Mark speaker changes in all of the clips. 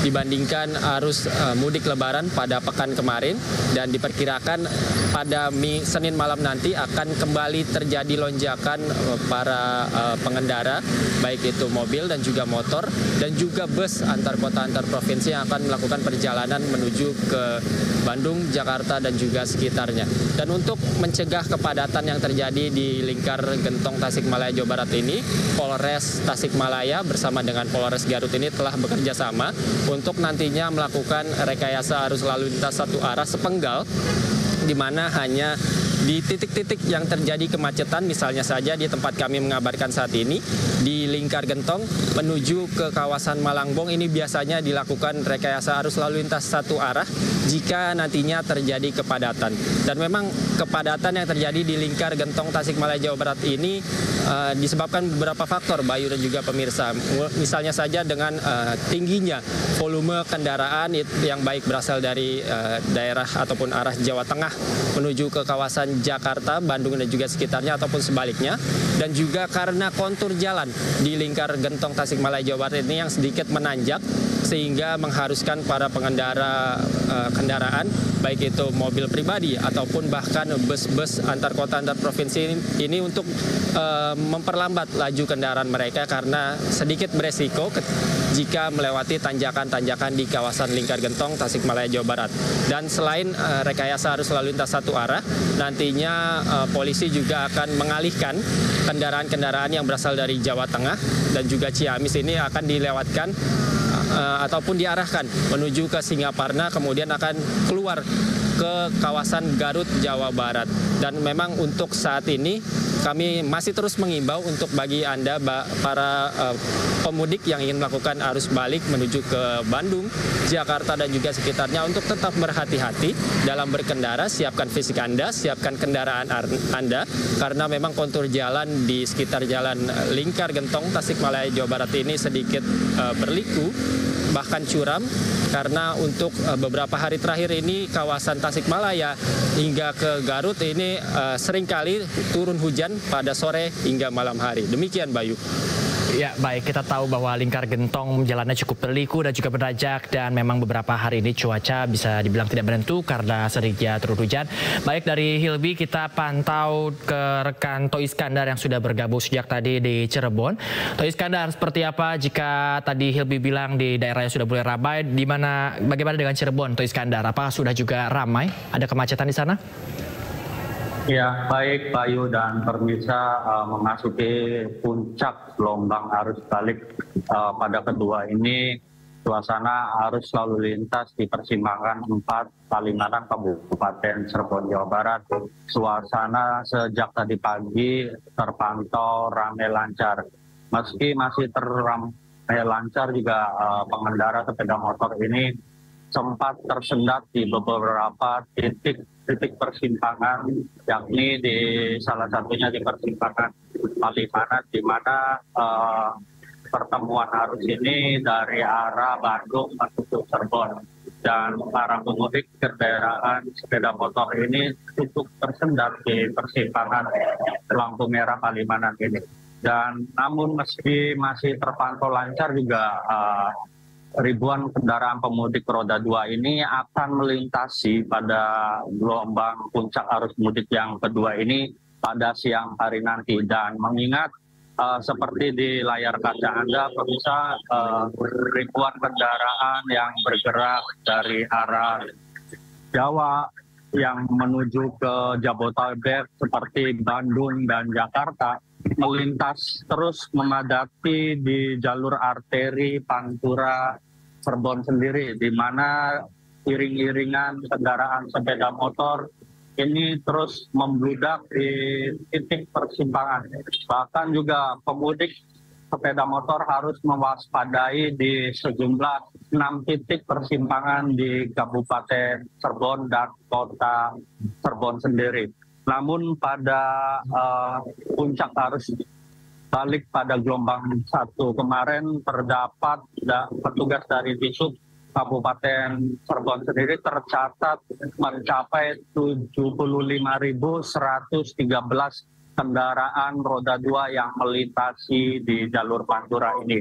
Speaker 1: dibandingkan arus mudik Lebaran pada pekan kemarin, dan diperkirakan pada Senin malam nanti akan kembali terjadi lonjakan para pengendara, baik itu mobil dan juga motor, dan juga bus antar kota antar provinsi yang akan melakukan perjalanan menuju ke Bandung, Jakarta, dan juga sekitarnya. Dan untuk mencegah kepadatan yang terjadi di lingkar Gentong Tasikmalaya, Jawa Barat ini, Polres Tasikmalaya bersama dengan Polres Garut ini telah bekerja sama untuk nantinya melakukan rekayasa arus lalu lintas satu arah sepenggal, di mana hanya di titik-titik yang terjadi kemacetan, misalnya saja di tempat kami mengabarkan saat ini, di lingkar Gentong menuju ke kawasan Malangbong, ini biasanya dilakukan rekayasa arus lalu lintas satu arah jika nantinya terjadi kepadatan. Dan memang kepadatan yang terjadi di lingkar Gentong Tasikmalaya, Jawa Barat ini disebabkan beberapa faktor, Bayu dan juga pemirsa. Misalnya saja dengan tingginya volume kendaraan yang baik berasal dari daerah ataupun arah Jawa Tengah menuju ke kawasan Jakarta, Bandung, dan juga sekitarnya ataupun sebaliknya. Dan juga karena kontur jalan di lingkar Gentong Tasikmalaya, Jawa Barat ini yang sedikit menanjak, sehingga mengharuskan para pengendara kendaraan, baik itu mobil pribadi ataupun bahkan bus-bus antar kota antar provinsi ini untuk memperlambat laju kendaraan mereka karena sedikit beresiko jika melewati tanjakan-tanjakan di kawasan lingkar Gentong Tasikmalaya, Jawa Barat. Dan selain rekayasa arus lalu lintas satu arah, nantinya polisi juga akan mengalihkan kendaraan-kendaraan yang berasal dari Jawa Tengah dan juga Ciamis ini akan dilewatkan ataupun diarahkan menuju ke Singaparna, kemudian akan keluar ke kawasan Garut, Jawa Barat. Dan memang untuk saat ini kami masih terus mengimbau untuk bagi Anda para pemudik yang ingin melakukan arus balik menuju ke Bandung, Jakarta, dan juga sekitarnya untuk tetap berhati-hati dalam berkendara. Siapkan fisik Anda, siapkan kendaraan Anda, karena memang kontur jalan di sekitar jalan lingkar Gentong Tasikmalaya, Jawa Barat ini sedikit berliku, bahkan curam, karena untuk beberapa hari terakhir ini kawasan Tasikmalaya hingga ke Garut ini seringkali turun hujan pada sore hingga malam hari. Demikian, Bayu.
Speaker 2: Ya, baik, kita tahu bahwa lingkar Gentong jalannya cukup berliku dan juga menanjak, dan memang beberapa hari ini cuaca bisa dibilang tidak menentu karena seringnya turun hujan. Baik, dari Hilby kita pantau ke rekan Toh Iskandar yang sudah bergabung sejak tadi di Cirebon. Toh Iskandar, seperti apa jika tadi Hilby bilang di daerahnya sudah mulai ramai, bagaimana dengan Cirebon, Toh Iskandar? Apa sudah juga ramai? Ada kemacetan di sana?
Speaker 3: Ya, baik Bayu dan pemirsa, memasuki puncak gelombang arus balik pada kedua ini, suasana arus lalu lintas di persimpangan 4 Palimanan Kabupaten Cirebon, Jawa Barat. Suasana sejak tadi pagi terpantau ramai lancar. Meski masih ramai lancar juga pengendara sepeda motor ini sempat tersendat di beberapa titik persimpangan, yakni di salah satunya di persimpangan Palimanan, di mana pertemuan arus ini dari arah Bandung menuju Cirebon, dan para pemudik kendaraan sepeda motor ini cukup tersendat di persimpangan lampu merah Palimanan ini. Dan namun meski masih terpantau lancar juga, ribuan kendaraan pemudik roda 2 ini akan melintasi pada gelombang puncak arus mudik yang kedua ini pada siang hari nanti. Dan mengingat seperti di layar kaca Anda, pemirsa, ribuan kendaraan yang bergerak dari arah Jawa yang menuju ke Jabodetabek seperti Bandung dan Jakarta melintas terus memadati di jalur arteri Pantura Cirebon sendiri, di mana iring-iringan kendaraan sepeda motor ini terus membludak di titik persimpangan. Bahkan juga pemudik sepeda motor harus mewaspadai di sejumlah 6 titik persimpangan di Kabupaten Cirebon dan Kota Cirebon sendiri. Namun pada puncak arus balik pada gelombang 1 kemarin terdapat petugas dari Disub Kabupaten Cirebon sendiri tercatat mencapai 75.113 kendaraan roda 2 yang melintasi di jalur Pantura ini.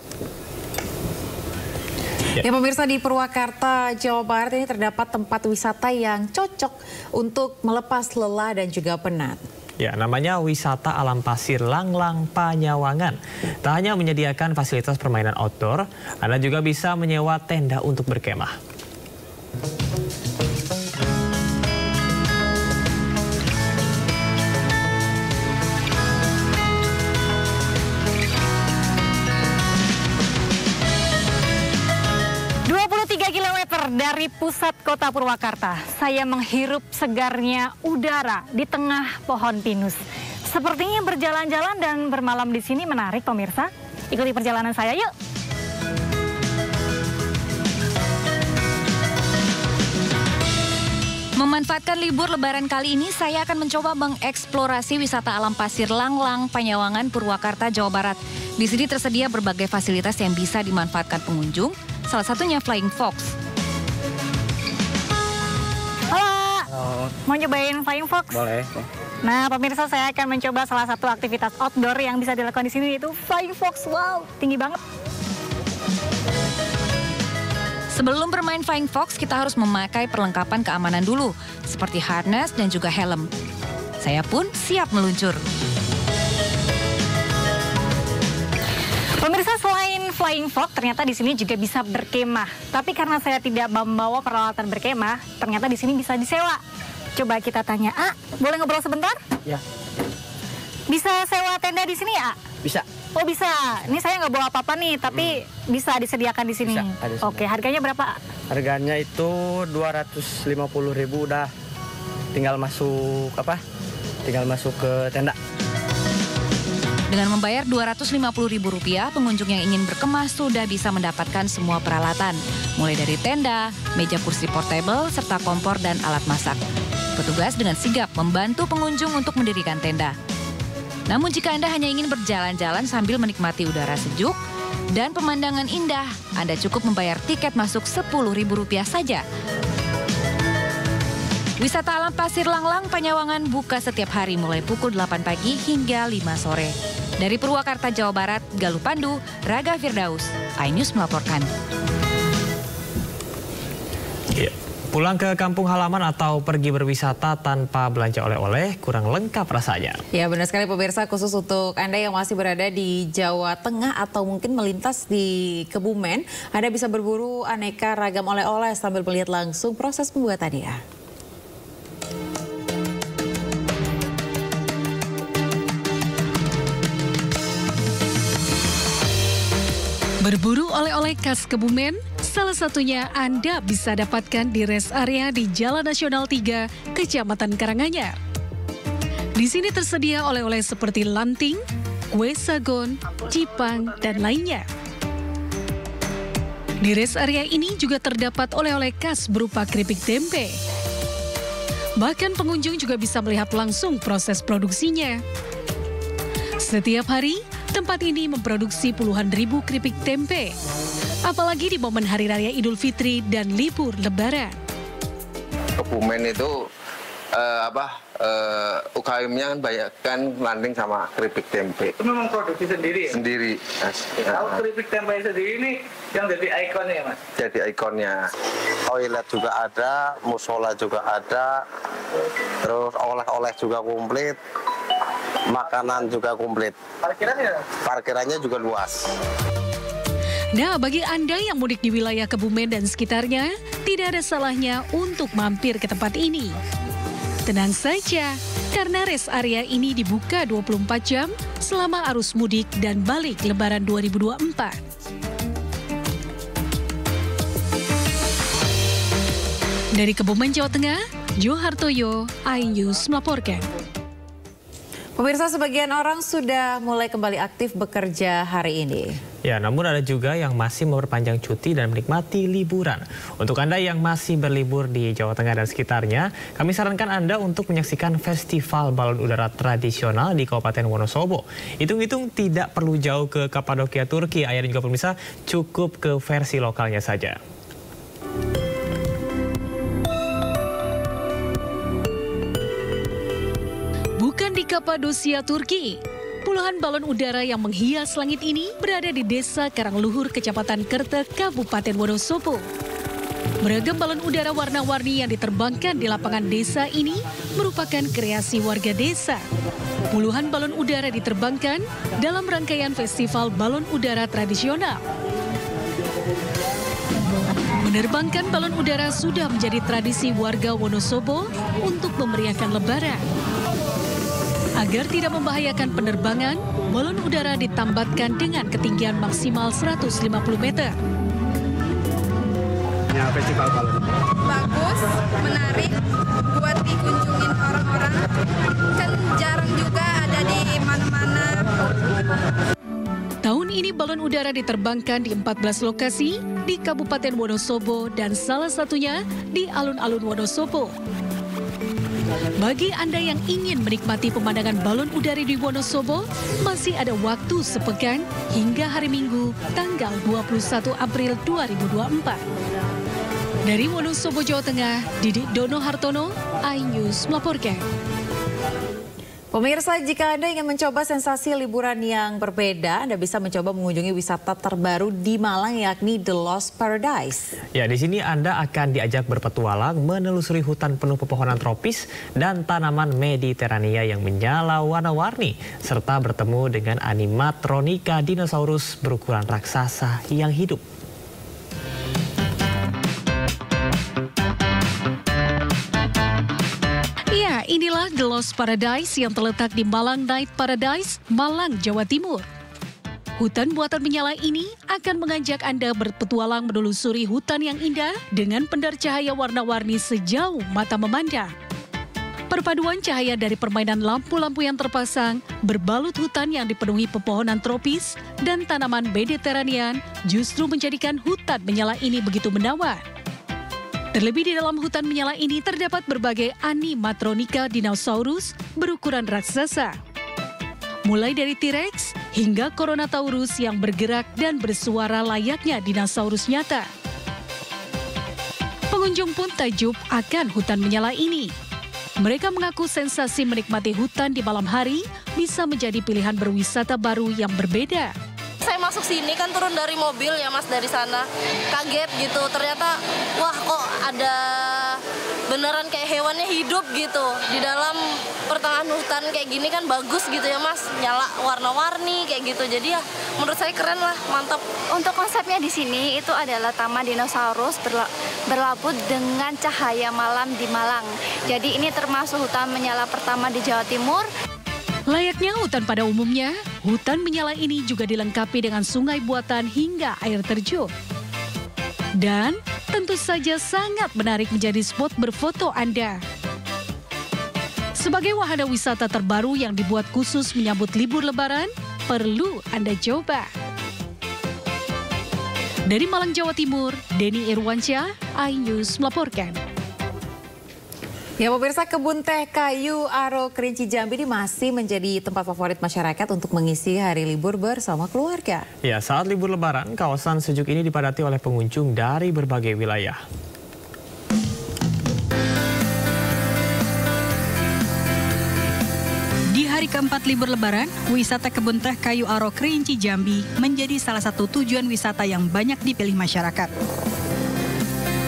Speaker 4: Ya pemirsa, di Purwakarta, Jawa Barat ini terdapat tempat wisata yang cocok untuk melepas lelah dan juga penat.
Speaker 5: Ya, namanya wisata alam pasir Langlang Panyawangan. Tak hanya menyediakan fasilitas permainan outdoor, Anda juga bisa menyewa tenda untuk berkemah.
Speaker 6: Dari pusat kota Purwakarta, saya menghirup segarnya udara di tengah pohon pinus. Sepertinya berjalan-jalan dan bermalam di sini menarik, pemirsa. Ikuti perjalanan saya, yuk.
Speaker 7: Memanfaatkan libur lebaran kali ini, saya akan mencoba mengeksplorasi wisata alam pasir Langlang Panyawangan, Purwakarta, Jawa Barat. Di sini tersedia berbagai fasilitas yang bisa dimanfaatkan pengunjung, salah satunya Flying Fox.
Speaker 6: Mau nyobain Flying Fox?
Speaker 1: Boleh.
Speaker 6: Nah, pemirsa, saya akan mencoba salah satu aktivitas outdoor yang bisa dilakukan di sini, yaitu Flying Fox. Wow, tinggi banget.
Speaker 7: Sebelum bermain Flying Fox, kita harus memakai perlengkapan keamanan dulu, seperti harness dan juga helm. Saya pun siap meluncur.
Speaker 6: Pemirsa, selain Flying Fox, ternyata di sini juga bisa berkemah. Tapi karena saya tidak membawa peralatan berkemah, ternyata di sini bisa disewa. Coba kita tanya, boleh ngobrol sebentar?
Speaker 8: Ya.
Speaker 6: Bisa sewa tenda di sini ya?
Speaker 8: Bisa.
Speaker 6: Oh bisa. Ini saya nggak bawa apa-apa nih, tapi bisa disediakan di sini.
Speaker 8: Bisa,
Speaker 6: oke, harganya berapa?
Speaker 8: Harganya itu 250.000 udah. Tinggal masuk Tinggal masuk ke tenda.
Speaker 7: Dengan membayar Rp250.000, pengunjung yang ingin berkemah sudah bisa mendapatkan semua peralatan, mulai dari tenda, meja kursi portable, serta kompor dan alat masak. Petugas dengan sigap membantu pengunjung untuk mendirikan tenda. Namun jika Anda hanya ingin berjalan-jalan sambil menikmati udara sejuk dan pemandangan indah, Anda cukup membayar tiket masuk Rp10.000 saja. Wisata alam pasir Langlang Panyawangan buka setiap hari mulai pukul 8 pagi hingga 5 sore. Dari Purwakarta, Jawa Barat, Galuh Pandu, Raga Firdaus, iNews melaporkan.
Speaker 5: Pulang ke kampung halaman atau pergi berwisata tanpa belanja oleh-oleh kurang lengkap rasanya.
Speaker 4: Ya benar sekali pemirsa, khusus untuk Anda yang masih berada di Jawa Tengah atau mungkin melintas di Kebumen, Anda bisa berburu aneka ragam oleh-oleh sambil melihat langsung proses pembuatannya.
Speaker 9: Berburu oleh-oleh khas Kebumen, salah satunya Anda bisa dapatkan di rest area di Jalan Nasional 3, Kecamatan Karanganyar. Di sini tersedia oleh-oleh seperti lanting, kue sagon, cipang, dan lainnya. Di rest area ini juga terdapat oleh-oleh khas berupa keripik tempe. Bahkan pengunjung juga bisa melihat langsung proses produksinya. Setiap hari, tempat ini memproduksi puluhan ribu keripik tempe. Apalagi di momen Hari Raya Idul Fitri dan libur Lebaran.
Speaker 10: Kebumen itu UKM-nya kan banyak kan landing sama keripik tempe.
Speaker 11: Itu memang produksi sendiri ya?
Speaker 10: Sendiri.
Speaker 11: Kalau keripik tempe sendiri ini yang jadi ikonnya ya Mas?
Speaker 10: Jadi ikonnya. Toilet juga ada, musola juga ada, terus oleh-oleh juga komplit, makanan juga komplit.
Speaker 11: Parkirannya?
Speaker 10: Parkirannya juga luas.
Speaker 9: Nah, bagi Anda yang mudik di wilayah Kebumen dan sekitarnya, tidak ada salahnya untuk mampir ke tempat ini. Tenang saja, karena rest area ini dibuka 24 jam selama arus mudik dan balik Lebaran 2024. Dari Kebumen, Jawa Tengah, Johartoyo, iNews melaporkan.
Speaker 4: Pemirsa, sebagian orang sudah mulai kembali aktif bekerja hari ini.
Speaker 5: Ya, namun ada juga yang masih memperpanjang cuti dan menikmati liburan. Untuk Anda yang masih berlibur di Jawa Tengah dan sekitarnya, kami sarankan Anda untuk menyaksikan festival balon udara tradisional di Kabupaten Wonosobo. Hitung-hitung tidak perlu jauh ke Kapadokia, Turki. Ayah dan juga pemirsa, cukup ke versi lokalnya saja.
Speaker 9: Bukan di Kapadosia, Turki. Puluhan balon udara yang menghias langit ini berada di Desa Karangluhur, Kecamatan Kerte, Kabupaten Wonosobo. Beragam balon udara warna-warni yang diterbangkan di lapangan desa ini merupakan kreasi warga desa. Puluhan balon udara diterbangkan dalam rangkaian festival balon udara tradisional. Menerbangkan balon udara sudah menjadi tradisi warga Wonosobo untuk memeriahkan Lebaran. Agar tidak membahayakan penerbangan, balon udara ditambatkan dengan ketinggian maksimal 150 meter.
Speaker 12: Ya, festival balon.
Speaker 13: Bagus, menarik, buat dikunjungin orang-orang. Kan jarang juga ada di mana-mana.
Speaker 9: Tahun ini balon udara diterbangkan di 14 lokasi di Kabupaten Wonosobo dan salah satunya di alun-alun Wonosobo. Bagi Anda yang ingin menikmati pemandangan balon udara di Wonosobo, masih ada waktu sepekan hingga hari Minggu, tanggal 21 April 2024. Dari Wonosobo, Jawa Tengah, Didik Dono Hartono, iNews melaporkan.
Speaker 4: Pemirsa, jika Anda ingin mencoba sensasi liburan yang berbeda, Anda bisa mencoba mengunjungi wisata terbaru di Malang, yakni The Lost Paradise.
Speaker 5: Ya, di sini Anda akan diajak berpetualang menelusuri hutan penuh pepohonan tropis dan tanaman Mediterania yang menyala warna-warni, serta bertemu dengan animatronika dinosaurus berukuran raksasa yang hidup.
Speaker 9: Ya, inilah The Lost Paradise yang terletak di Malang Night Paradise, Malang, Jawa Timur. Hutan buatan menyala ini akan mengajak Anda berpetualang menelusuri hutan yang indah dengan pendar cahaya warna-warni sejauh mata memandang. Perpaduan cahaya dari permainan lampu-lampu yang terpasang, berbalut hutan yang dipenuhi pepohonan tropis, dan tanaman Mediterranean justru menjadikan hutan menyala ini begitu menawan. Terlebih di dalam hutan menyala ini terdapat berbagai animatronika dinosaurus berukuran raksasa. Mulai dari T-Rex hingga Coronataurus yang bergerak dan bersuara layaknya dinosaurus nyata. Pengunjung pun takjub akan hutan menyala ini. Mereka mengaku sensasi menikmati hutan di malam hari bisa menjadi pilihan berwisata baru yang berbeda.
Speaker 14: Saya masuk sini kan turun dari mobil ya Mas, dari sana. Kaget gitu, ternyata wah kok ada beneran kayak hewannya hidup gitu. Di dalam pertengahan hutan kayak gini kan bagus gitu ya Mas, nyala warna-warni kayak gitu. Jadi ya menurut saya keren lah, mantap.
Speaker 15: Untuk konsepnya di sini itu adalah Taman Dinosaurus berlabuh dengan cahaya malam di Malang. Jadi ini termasuk hutan menyala pertama di Jawa Timur.
Speaker 9: Layaknya hutan pada umumnya, hutan menyala ini juga dilengkapi dengan sungai buatan hingga air terjun. Dan tentu saja sangat menarik menjadi spot berfoto Anda. Sebagai wahana wisata terbaru yang dibuat khusus menyambut libur Lebaran, perlu Anda coba. Dari Malang, Jawa Timur, Denny Irwansyah, iNews melaporkan.
Speaker 4: Ya pemirsa, kebun teh kayu Aro Kerinci Jambi ini masih menjadi tempat favorit masyarakat untuk mengisi hari libur bersama keluarga.
Speaker 5: Ya, saat libur Lebaran, kawasan sejuk ini dipadati oleh pengunjung dari berbagai wilayah.
Speaker 16: Di hari keempat libur Lebaran, wisata kebun teh kayu Aro Kerinci Jambi menjadi salah satu tujuan wisata yang banyak dipilih masyarakat.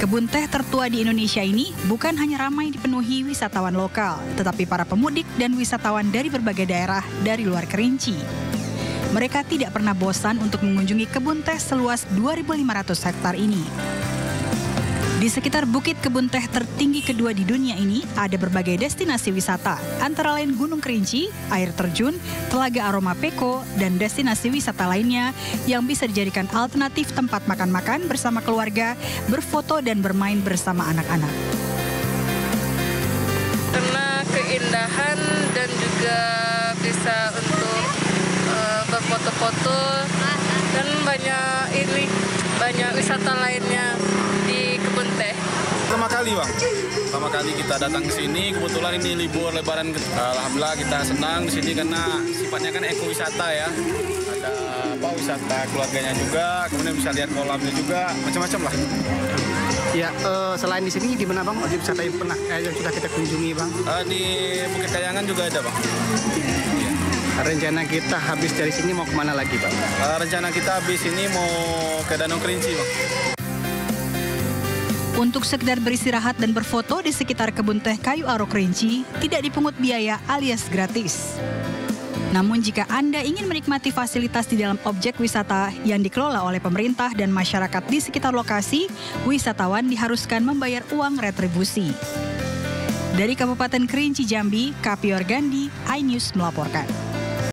Speaker 16: Kebun teh tertua di Indonesia ini bukan hanya ramai dipenuhi wisatawan lokal, tetapi para pemudik dan wisatawan dari berbagai daerah dari luar Kerinci. Mereka tidak pernah bosan untuk mengunjungi kebun teh seluas 2.500 hektar ini. Di sekitar bukit kebun teh tertinggi kedua di dunia ini ada berbagai destinasi wisata, antara lain Gunung Kerinci, air terjun, Telaga Aroma Peko, dan destinasi wisata lainnya yang bisa dijadikan alternatif tempat makan-makan bersama keluarga, berfoto dan bermain bersama anak-anak.
Speaker 17: Karena keindahan dan juga bisa untuk berfoto-foto dan banyak wisata lainnya di kebun teh.
Speaker 18: Pertama kali Bang, pertama kali kita datang ke sini, kebetulan ini libur Lebaran. Alhamdulillah kita senang di sini karena sifatnya kan ekowisata ya. Ada wisata keluarganya juga, kemudian bisa lihat kolamnya juga, macam-macam lah.
Speaker 12: Ya, selain di sini di mana Bang objek wisata yang sudah kita kunjungi Bang?
Speaker 18: Di Bukit Kayangan juga ada Bang.
Speaker 12: rencana kita habis dari sini mau kemana lagi, Bang?
Speaker 18: Rencana kita habis ini mau ke Danau Kerinci, Bang.
Speaker 16: Untuk sekedar beristirahat dan berfoto di sekitar kebun teh kayu Aro Kerinci tidak dipungut biaya alias gratis. Namun jika Anda ingin menikmati fasilitas di dalam objek wisata yang dikelola oleh pemerintah dan masyarakat di sekitar lokasi, wisatawan diharuskan membayar uang retribusi. Dari Kabupaten Kerinci Jambi, Kapior Gandhi, iNews melaporkan.